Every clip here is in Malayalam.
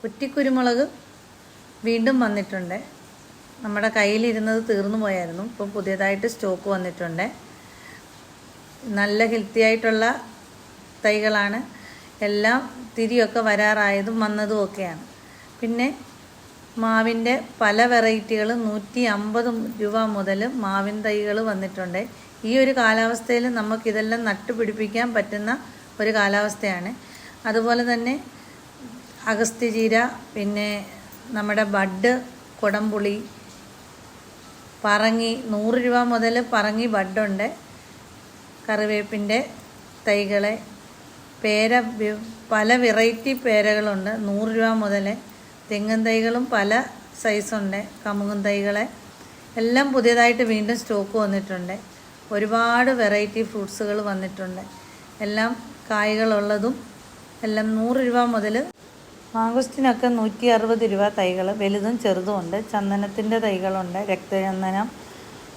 കുറ്റിക്കുരുമുളക് വീണ്ടും വന്നിട്ടുണ്ട്. നമ്മുടെ കയ്യിലിരുന്നത് തീർന്നു പോയായിരുന്നു. ഇപ്പോൾ പുതിയതായിട്ട് സ്റ്റോക്ക് വന്നിട്ടുണ്ട്. നല്ല ഹെൽത്തി ആയിട്ടുള്ള തൈകളാണ്. എല്ലാം തിരിയൊക്കെ വരാറായതും വന്നതും ഒക്കെയാണ്. പിന്നെ മാവിൻ്റെ പല വെറൈറ്റികൾ 150 രൂപ മുതൽ മാവിൻ തൈകൾ വന്നിട്ടുണ്ട്. ഈ ഒരു കാലാവസ്ഥയിൽ നമുക്കിതെല്ലാം നട്ടുപിടിപ്പിക്കാൻ പറ്റുന്ന ഒരു കാലാവസ്ഥയാണ്. അതുപോലെ തന്നെ അഗസ്ത്യചീര, പിന്നെ നമ്മുടെ ബഡ്, കുടംപുളി, പറങ്ങി 100 രൂപ മുതൽ പറങ്ങി ബഡുണ്ട്. കറിവേപ്പിൻ്റെ തൈകളെ, പേര പല വെറൈറ്റി പേരകളുണ്ട് 100 രൂപ മുതൽ. തെങ്ങും തൈകളും പല സൈസുണ്ട്. കമുങ്ങും തൈകളെ എല്ലാം പുതിയതായിട്ട് വീണ്ടും സ്റ്റോക്ക് വന്നിട്ടുണ്ട്. ഒരുപാട് വെറൈറ്റി ഫ്രൂട്ട്സുകൾ വന്നിട്ടുണ്ട്. എല്ലാം കായ്കളുള്ളതും എല്ലാം 100 രൂപ മുതൽ. മാംഗോസ്റ്റിനൊക്കെ 160 രൂപ തൈകൾ, വലുതും ചെറുതും ഉണ്ട്. ചന്ദനത്തിൻ്റെ തൈകളുണ്ട്, രക്തചന്ദനം,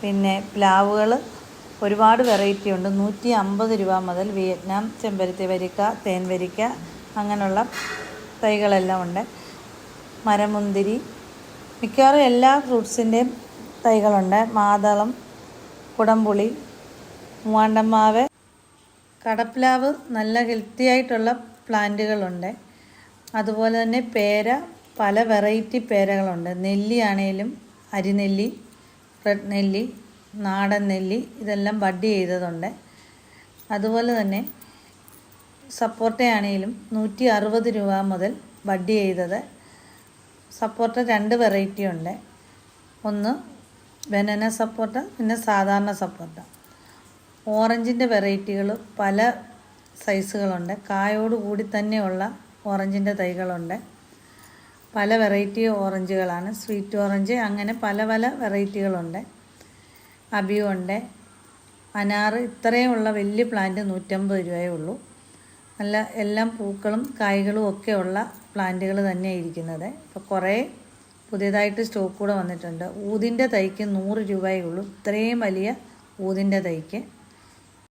പിന്നെ പ്ലാവുകൾ ഒരുപാട് വെറൈറ്റി ഉണ്ട്. 150 രൂപ മുതൽ വിയറ്റ്നാം ചെമ്പരത്തി വരിക്ക, തേൻ വരിക്ക, അങ്ങനെയുള്ള തൈകളെല്ലാം ഉണ്ട്. മരമുന്തിരി, മിക്കവാറും എല്ലാ ഫ്രൂട്ട്സിൻ്റെയും തൈകളുണ്ട്. മാതളം, കുടംപുളി, മൂവാണ്ടന്മാവ്, കടപ്ലാവ്, നല്ല ഹെൽത്തി ആയിട്ടുള്ള പ്ലാന്റുകളുണ്ട്. അതുപോലെ തന്നെ പേര, പല വെറൈറ്റി പേരകളുണ്ട്. നെല്ലി ആണേലും അരിനെല്ലി, റെഡ് നെല്ലി, നാടൻ നെല്ലി, ഇതെല്ലാം ബഡ് ചെയ്തതുണ്ട്. അതുപോലെ തന്നെ സപ്പോർട്ടയാണേലും 160 രൂപ മുതൽ ബഡ് ചെയ്തത്. സപ്പോർട്ട 2 വെറൈറ്റി ഉണ്ട്. ഒന്ന് ബനാന സപ്പോർട്ട, പിന്നെ സാധാരണ സപ്പോർട്ട. ഓറഞ്ചിൻ്റെ വെറൈറ്റികൾ പല സൈസുകളുണ്ട്. കായോട് കൂടി തന്നെയുള്ള ഓറഞ്ചിൻ്റെ തൈകളുണ്ട്. പല വെറൈറ്റി ഓറഞ്ചുകളാണ്. സ്വീറ്റ് ഓറഞ്ച്, അങ്ങനെ പല പല വെറൈറ്റികളുണ്ട്. അബിയുണ്ട്, അനാറ്, ഇത്രയുമുള്ള വലിയ പ്ലാന്റ് 150 രൂപയേ ഉള്ളൂ. നല്ല എല്ലാം പൂക്കളും കായ്കളും ഒക്കെ ഉള്ള പ്ലാന്റുകൾ തന്നെയാണ് ഇരിക്കുന്നത്. ഇപ്പോൾ കുറേ പുതിയതായിട്ട് സ്റ്റോക്ക് കൂടെ വന്നിട്ടുണ്ട്. ഊതിൻ്റെ തൈക്ക് 100 രൂപയേ ഉള്ളൂ. ഇത്രയും വലിയ ഊതിൻ്റെ തൈക്ക്.